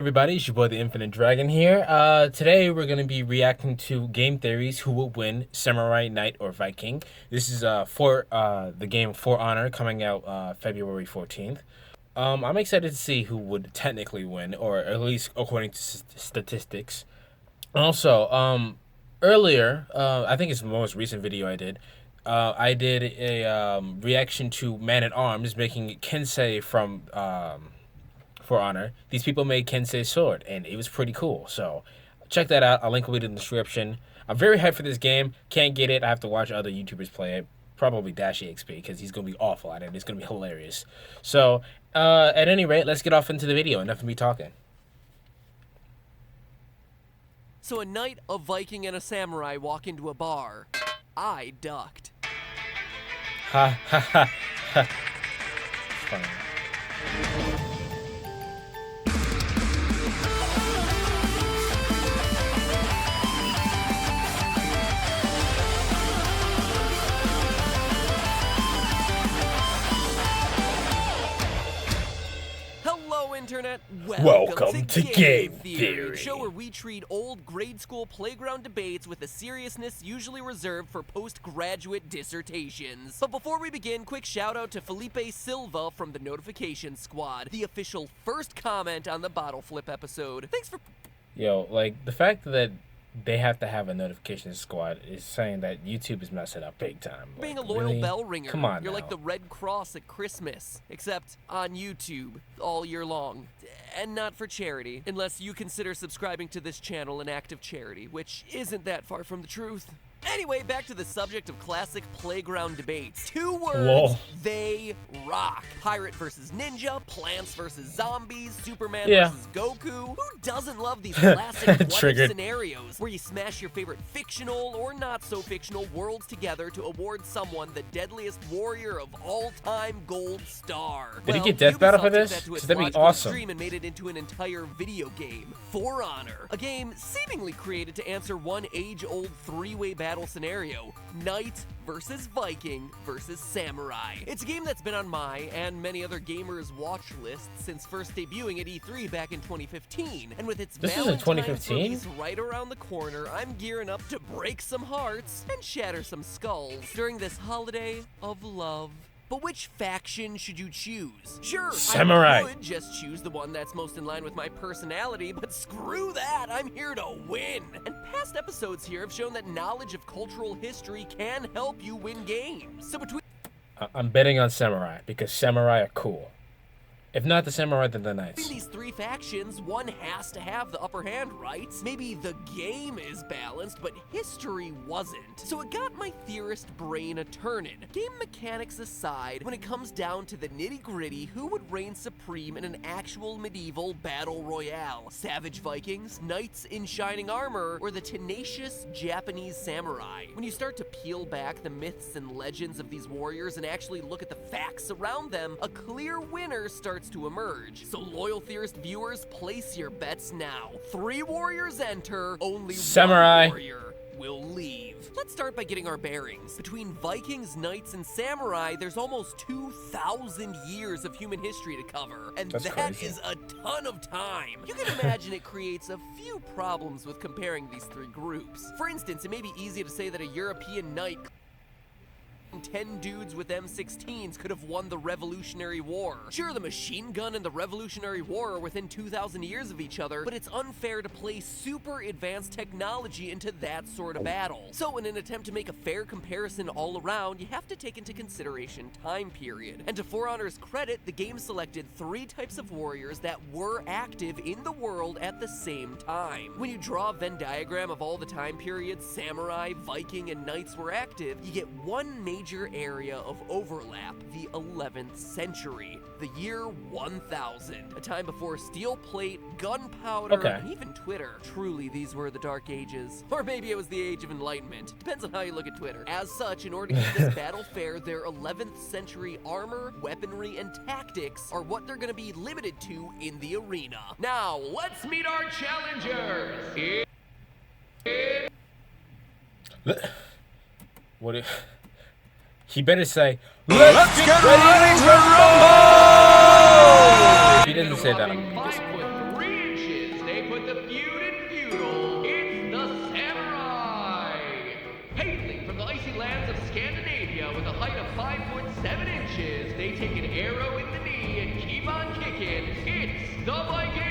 Everybody, it's your boy the Infinite Dragon here. Today we're gonna be reacting to game theories who will win, Samurai, Knight, or Viking. This is for the game For Honor coming out February 14th. I'm excited to see who would technically win, or at least according to statistics. Also, earlier, I think it's the most recent video I did a reaction to Man at Arms making Kensei from For Honor. These people made Kensei's sword, and it was pretty cool. So check that out. I'll link it in the description. I'm very hyped for this game. Can't get it. I have to watch other YouTubers play it. Probably Dash EXP because he's gonna be awful at it. It's gonna be hilarious. So at any rate, let's get off into the video. Enough of me talking. So a knight, a Viking, and a samurai walk into a bar. I ducked. Ha ha ha ha. Funny. Hello, Internet. Welcome to Game Theory. The show where we treat old grade school playground debates with a seriousness usually reserved for postgraduate dissertations. But before we begin, quick shout out to Felipe Silva from the Notification Squad, the official first comment on the Bottle Flip episode. Thanks for... Yo, like, the fact that they have to have a notification squad is saying that YouTube is messing up big time. being Like, a loyal really? bell ringer. Come on You're now. like the Red Cross at Christmas, except on YouTube all year long. And not for charity, unless you consider subscribing to this channel an act of charity, which isn't that far from the truth. Anyway, back to the subject of classic playground debates. Two words, Whoa. they rock. Pirate versus ninja, plants versus zombies, Superman Yeah. versus Goku. Who doesn't love these classic what-if Triggered. scenarios where you smash your favorite fictional or not so fictional worlds together to award someone the deadliest warrior of all time gold star? Did he get Death Battle for Ubisoft took this? that to its 'Cause that'd be logical awesome. extreme and made it into an entire video game, For Honor. A game seemingly created to answer one age-old three-way battle scenario: Knight versus Viking versus Samurai. It's a game that's been on my and many other gamers' watch lists since first debuting at E3 back in 2015. And with its This is in Valentine's 2015? release right around the corner, I'm gearing up to break some hearts and shatter some skulls during this holiday of love. But which faction should you choose? Sure, Samurai. I could just choose the one that's most in line with my personality, but screw that, I'm here to win! And past episodes here have shown that knowledge of cultural history can help you win games. So between I'm betting on Samurai because Samurai are cool. If not the Samurai, then the Knights. these three factions, one has to have the upper hand, right? Maybe the game is balanced, but history wasn't. So it got my theorist brain a-turnin'. Game mechanics aside, when it comes down to the nitty-gritty, who would reign supreme in an actual medieval battle royale? Savage Vikings, knights in shining armor, or the tenacious Japanese samurai? When you start to peel back the myths and legends of these warriors and actually look at the facts around them, a clear winner starts to emerge. So loyal theorist viewers, place your bets now. 3 warriors enter, only Samurai. 1 warrior will leave. Let's start by getting our bearings. Between Vikings, knights, and samurai, there's almost 2,000 years of human history to cover, and That's that crazy. is a ton of time. You can imagine it creates a few problems with comparing these 3 groups. For instance, it may be easy to say that a European knight 10 dudes with M16s could have won the Revolutionary War. Sure, the machine gun and the Revolutionary War are within 2,000 years of each other, but it's unfair to place super advanced technology into that sort of battle. So in an attempt to make a fair comparison all around, you have to take into consideration time period. And to For Honor's credit, the game selected 3 types of warriors that were active in the world at the same time. When you draw a Venn diagram of all the time periods samurai, Viking, and knights were active, you get one major area of overlap: the 11th century, the year 1000, a time before steel plate, gunpowder, Okay. and even Twitter. Truly, these were the dark ages. Or maybe it was the age of enlightenment. Depends on how you look at Twitter. As such, in order to keep this battle fair, their 11th century armor, weaponry, and tactics are what they're going to be limited to in the arena. Now, let's meet our challengers! What if... He better say, "Let's get ready to rumble!" If he doesn't say that, I'm gonna be disappointed. put the feud in feudal. It's the samurai. Hailing from the icy lands of Scandinavia with a height of 5 foot 7 inches, they take an arrow in the knee and keep on kicking. It's the Viking.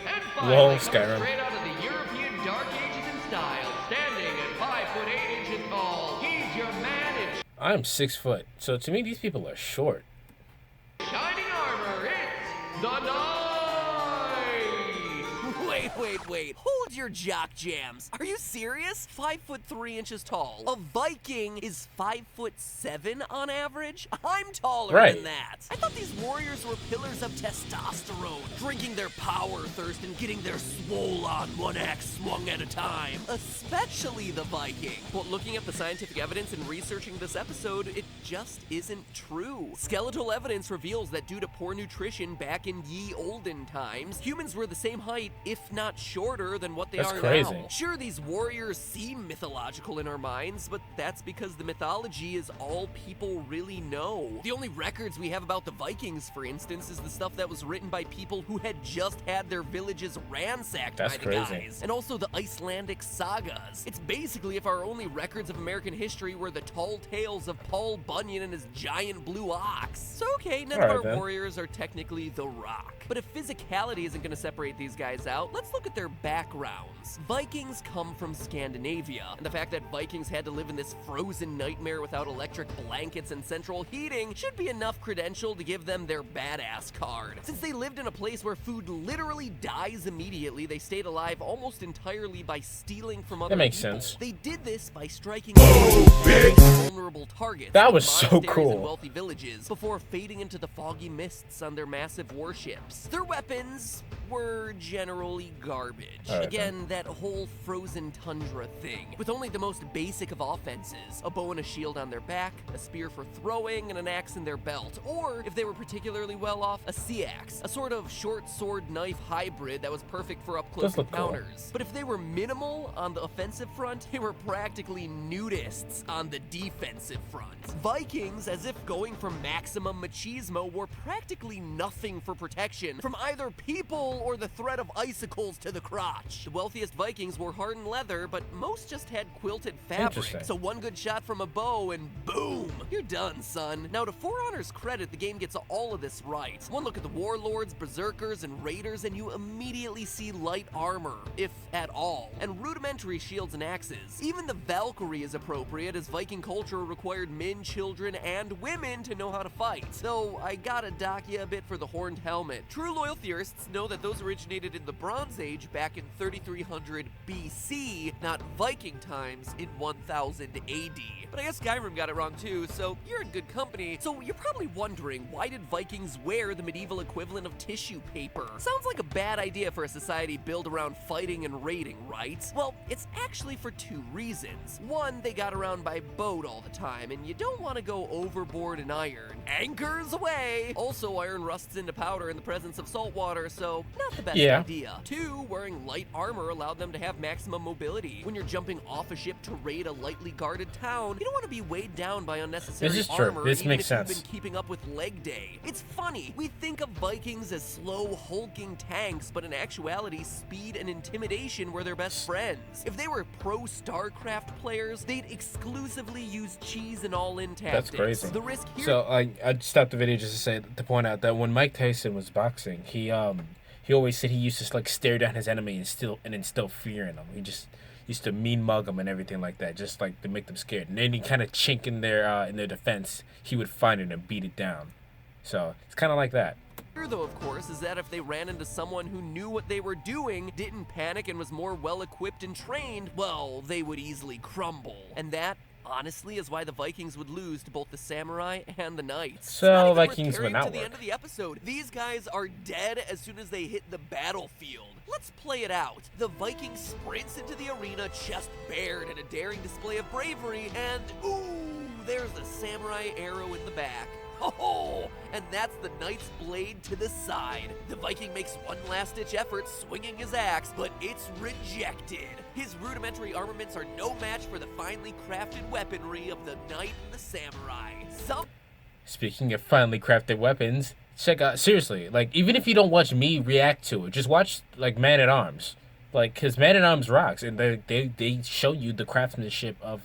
And finally, coming straight out of the European Dark Ages in style, standing at 5 foot 8 inches tall, he's your man in I'm 6 foot, so to me these people are short. shining armor. It's the Knight. Wait. Hold your jock jams. Are you serious? 5 foot 3 inches tall. A Viking is 5'7" on average? I'm taller than that. I thought these warriors were pillars of testosterone, drinking their power thirst and getting their swole on one axe swung at a time. Especially the Viking. But looking at the scientific evidence and researching this episode, it just isn't true. Skeletal evidence reveals that due to poor nutrition back in ye olden times, humans were the same height, if not shorter than what they are crazy. now. Sure, these warriors seem mythological in our minds, but that's because the mythology is all people really know. The only records we have about the Vikings, for instance, is the stuff that was written by people who had just had their villages ransacked by the guys. And also the Icelandic sagas. It's basically if our only records of American history were the tall tales of Paul Bunyan and his giant blue ox. So okay, none of our warriors are technically the Rock. But if physicality isn't going to separate these guys out, let's look at their backgrounds. Vikings come from Scandinavia, and the fact that Vikings had to live in this frozen nightmare without electric blankets and central heating should be enough credential to give them their badass card. Since they lived in a place where food literally dies immediately, they stayed alive almost entirely by stealing from other people. That makes sense. They did this by striking vulnerable targets. That was so monasteries cool. and wealthy villages before fading into the foggy mists on their massive warships. Their weapons were generally garbage. Again, that whole frozen tundra thing, with only the most basic of offenses, a bow and a shield on their back, a spear for throwing, and an axe in their belt, or, if they were particularly well off, a sea axe, a sort of short sword knife hybrid that was perfect for up-close encounters. But if they were minimal on the offensive front, they were practically nudists on the defensive front. Vikings, as if going for maximum machismo, were practically nothing for protection from either people or the threat of icicles to the crotch. The wealthiest Vikings wore hardened leather, but most just had quilted fabric. So one good shot from a bow and boom, you're done, son. Now to For Honor's credit, the game gets all of this right. One look at the warlords, berserkers, and raiders, and you immediately see light armor, if at all, and rudimentary shields and axes. Even the Valkyrie is appropriate, as Viking culture required men, children, and women to know how to fight. Though I gotta dock you a bit for the horned helmet. True loyal theorists know that those originated in the Bronze Age back in 3300 BC, not Viking times in 1000 AD. But I guess Skyrim got it wrong too, so you're in good company. So you're probably wondering, why did Vikings wear the medieval equivalent of tissue paper? Sounds like a bad idea for a society built around fighting and raiding, right? Well, it's actually for two reasons. One, they got around by boat all the time, and you don't want to go overboard in iron. Anchors away! Also, iron rusts into powder in the presence of salt water, so not the best idea. Two, wearing light armor allowed them to have maximum mobility. When you're jumping off a ship to raid a lightly guarded town, you don't want to be weighed down by unnecessary armor. This even makes if sense. You've been keeping up with leg day. It's funny, we think of Vikings as slow, hulking tanks, but in actuality, speed and intimidation were their best friends. If they were pro StarCraft players, they'd exclusively use cheese and all-in tactics. That's crazy. The risk here. So I stopped the video just to point out that when Mike Tyson was boxing, he always said he used to like stare down his enemy and instill fear in them. He just used to mean mug them and everything like that, just like to make them scared. And any kind of chink in their defense, he would find it and beat it down. So it's kind of like that. Here, though, of course, is that if they ran into someone who knew what they were doing, didn't panic, and was more well-equipped and trained, well, they would easily crumble. And that, honestly, is why the Vikings would lose to both the samurai and the knights. So Vikings would not to the end of the episode. These guys are dead as soon as they hit the battlefield. Let's play it out. The Viking sprints into the arena, chest bared, in a daring display of bravery, and ooh, there's a samurai arrow in the back. Oh, and that's the knight's blade to the side. The Viking makes one last-ditch effort swinging his axe, but it's rejected. His rudimentary armaments are no match for the finely crafted weaponry of the knight and the samurai. Speaking of finely crafted weapons, Check out seriously. Like even if you don't watch me react to it, just watch like Man at Arms. Like because Man at Arms rocks, and they show you the craftsmanship of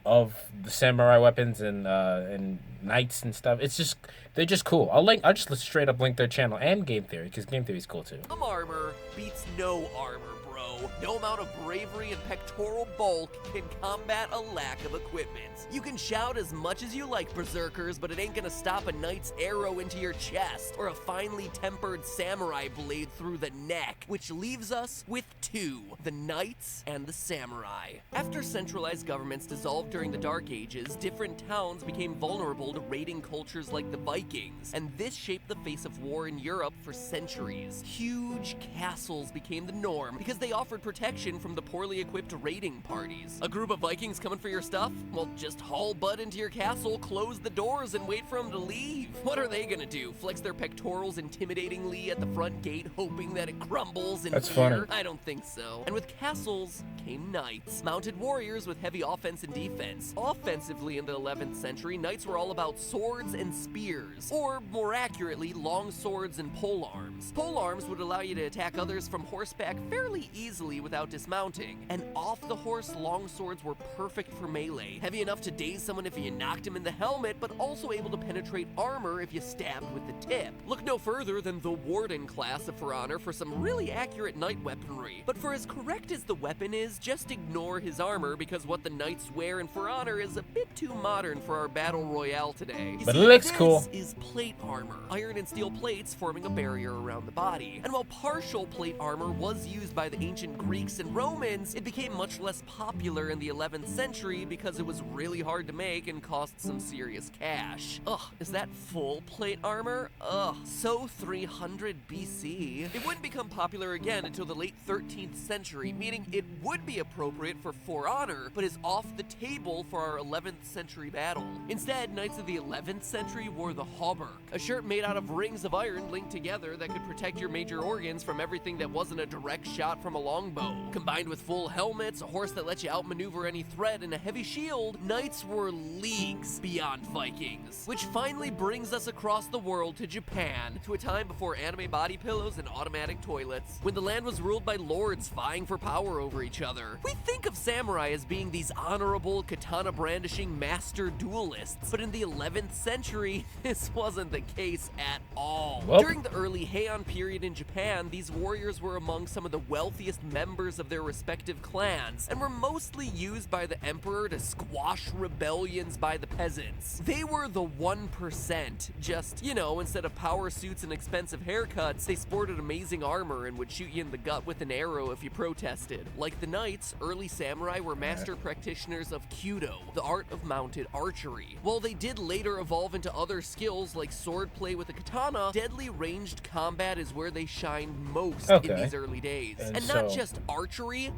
the samurai weapons and knights and stuff. It's just they're just cool. I'll just straight up link their channel and Game Theory because Game Theory is cool too. Some armor beats no armor, bro. No amount of bravery and pectoral bulk can combat a lack of equipment. You can shout as much as you like, berserkers, but it ain't gonna stop a knight's arrow into your chest or a finely tempered samurai blade through the neck, which leaves us with two, the knights and the samurai. After centralized governments dissolved during the Dark Ages, different towns became vulnerable to raiding cultures like the Vikings, and this shaped the face of war in Europe for centuries. Huge castles became the norm because they offered protection from the poorly equipped raiding parties. A group of Vikings coming for your stuff? Well, just haul butt into your castle, close the doors, and wait for them to leave. What are they gonna do? Flex their pectorals intimidatingly at the front gate, hoping that it crumbles in That's fear? funny. I don't think so. And with castles came knights, mounted warriors with heavy offense and defense. Offensively in the 11th century, knights were all about swords and spears, or more accurately, long swords and polearms. Polearms would allow you to attack others from horseback fairly easily without dismounting, and off the horse long swords were perfect for melee, heavy enough to daze someone if you knocked him in the helmet, but also able to penetrate armor if you stabbed with the tip. Look no further than the Warden class of For Honor for some really accurate knight weaponry. But for as correct as the weapon is, just ignore his armor because what the knights wear in For Honor is a bit too modern for our battle royale today. You But see, it looks this cool. is plate armor, iron and steel plates forming a barrier around the body. And while partial plate armor was used by the ancient Greeks and Romans, it became much less popular in the 11th century because it was really hard to make and cost some serious cash. Ugh, is that full plate armor? Ugh, so 300 BC. It wouldn't become popular again until the late 13th century, meaning it would be appropriate for Honor, but is off the table for our 11th century battle. Instead, knights of the 11th century wore the hauberk, a shirt made out of rings of iron linked together that could protect your major organs from everything that wasn't a direct shot from a longbow. Combined with full helmets, a horse that lets you outmaneuver any threat, and a heavy shield, knights were leagues beyond Vikings. Which finally brings us across the world to Japan, to a time before anime body pillows and automatic toilets, when the land was ruled by lords vying for power over each other. We think of samurai as being these honorable, katana-brandishing master duelists, but in the 11th century, this wasn't the case at all. Well. During the early Heian period in Japan, these warriors were among some of the wealthiest members of their respective clans, and were mostly used by the emperor to squash rebellions by the peasants. They were the 1%, just, you know, instead of power suits and expensive haircuts, they sported amazing armor and would shoot you in the gut with an arrow if you protested. Like the knights, early samurai were master practitioners of Kyudo, the art of mounted archery. While they did later evolve into other skills like swordplay with a katana, deadly ranged combat is where they shined most in these early days. And not just archery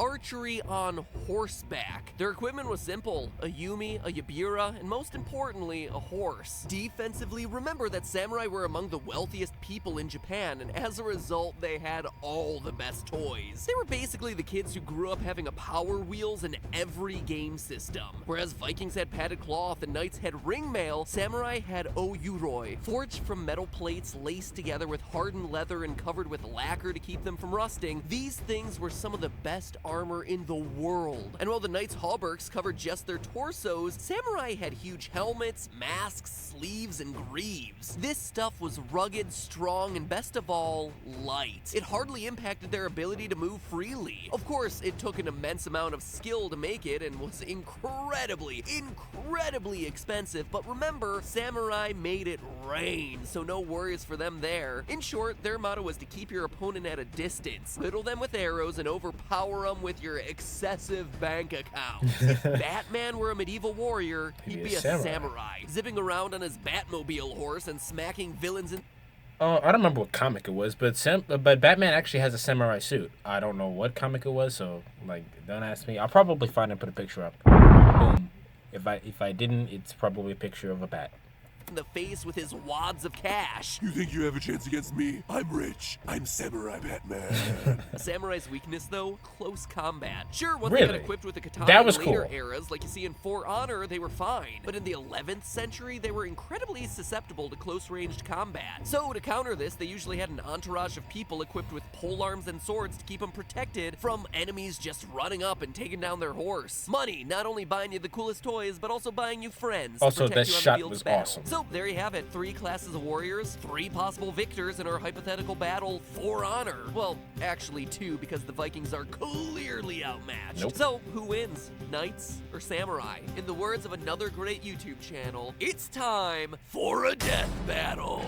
on horseback. Their equipment was simple: a yumi, a yabura, and most importantly, a horse. Defensively, remember that samurai were among the wealthiest people in Japan, and as a result, they had all the best toys. They were basically the kids who grew up having a Power Wheels in every game system. Whereas Vikings had padded cloth and knights had ring mail, samurai had oyuroi, forged from metal plates laced together with hardened leather and covered with lacquer to keep them from rusting. These things were some of the best armor in the world. And while the knights' hauberks covered just their torsos, samurai had huge helmets, masks, sleeves, and greaves. This stuff was rugged, strong, and best of all, light. It hardly impacted their ability to move freely. Of course, it took an immense amount of skill to make it and was incredibly expensive, but remember, samurai made it rain, so no worries for them there. In short, their motto was to keep your opponent at a distance, riddle them with arrows, and overpower them with your excessive bank account. If Batman were a medieval warrior, he'd be a samurai, zipping around on his Batmobile horse and smacking villains in... I don't remember what comic it was, but Batman actually has a samurai suit. I don't know what comic it was, so like, don't ask me. I'll probably find and put a picture up. Boom. If I didn't, it's probably a picture of a bat. in the face with his wads of cash. You think you have a chance against me? I'm rich. I'm Samurai Batman. A samurai's weakness, though, close combat. Sure, once they Really? got equipped with the katana That was in later cool. eras, like you see in For Honor, they were fine. But in the 11th century, they were incredibly susceptible to close-ranged combat. So to counter this, they usually had an entourage of people equipped with polearms and swords to keep them protected from enemies just running up and taking down their horse. Money, not only buying you the coolest toys, but also buying you friends Also, to protect that you on shot the field was of battle. awesome. So there you have it, 3 classes of warriors, 3 possible victors in our hypothetical battle For Honor. Well, actually 2, because the Vikings are clearly outmatched. Nope. So who wins, knights or samurai? In the words of another great YouTube channel, it's time for a death battle.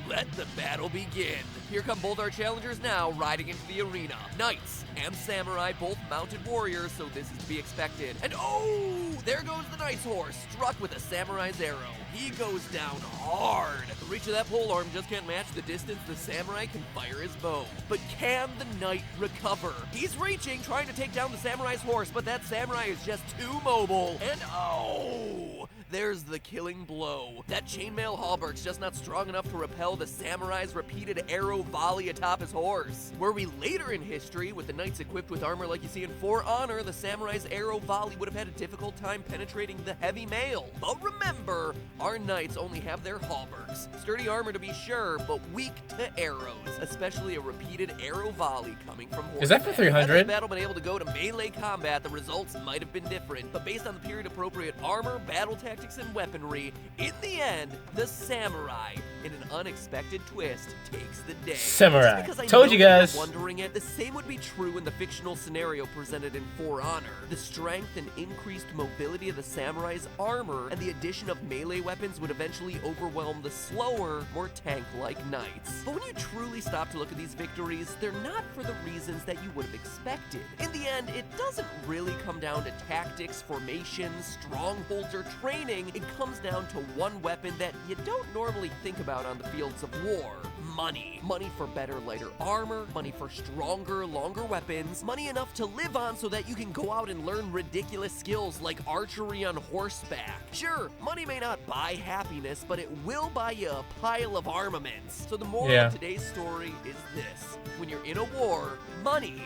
Let the battle begin. Here come both our challengers now, riding into the arena. Knights and samurai, both mounted warriors, so this is to be expected. And oh, there goes the knight's horse, struck with a samurai's arrow. He goes down hard. The reach of that polearm just can't match the distance the samurai can fire his bow. But can the knight recover? He's reaching, trying to take down the samurai's horse, but that samurai is just too mobile. And oh, there's the killing blow. That chainmail halberg's just not strong enough to repel the samurai's repeated arrow volley atop his horse. Were we later in history, with the knights equipped with armor like you see in For Honor, the samurai's arrow volley would have had a difficult time penetrating the heavy mail. But remember, our knights only have their halbergs. Sturdy armor to be sure, but weak to arrows, especially a repeated arrow volley coming from horseback. Is that for 300? Had this battle been able to go to melee combat, the results might have been different, but based on the period-appropriate armor, battle tactics, and weaponry, in the end, the samurai, in an unexpected twist, takes the day. Samurai. Just because I Told know you you're guys. wondering it, the same would be true in the fictional scenario presented in For Honor. The strength and increased mobility of the samurai's armor and the addition of melee weapons would eventually overwhelm the slower, more tank-like knights. But when you truly stop to look at these victories, they're not for the reasons that you would have expected. In the end, it doesn't really come down to tactics, formations, strongholds, or training. It comes down to one weapon that you don't normally think about on the fields of war. Money. Money for better, lighter armor, money for stronger, longer weapons, money enough to live on so that you can go out and learn ridiculous skills like archery on horseback. Sure, money may not buy happiness, but it will buy you a pile of armaments. So the moral of today's story is this. When you're in a war, money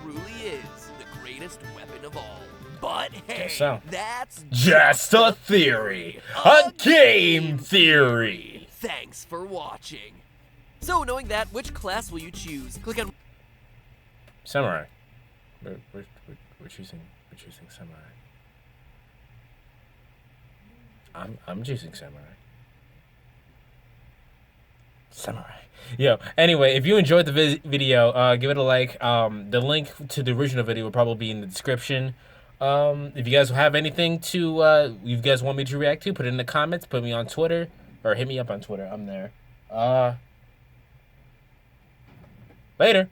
truly is the greatest weapon of all. But hey, So. that's Just a theory. A game theory. Thanks for watching. So, knowing that, which class will you choose? Click on Samurai. We're choosing samurai. I'm choosing samurai. Samurai. Yo, anyway, if you enjoyed the video, give it a like. The link to the original video will probably be in the description. If you guys have anything to you guys want me to react to, put it in the comments, put me on Twitter, or hit me up on Twitter. I'm there. Later.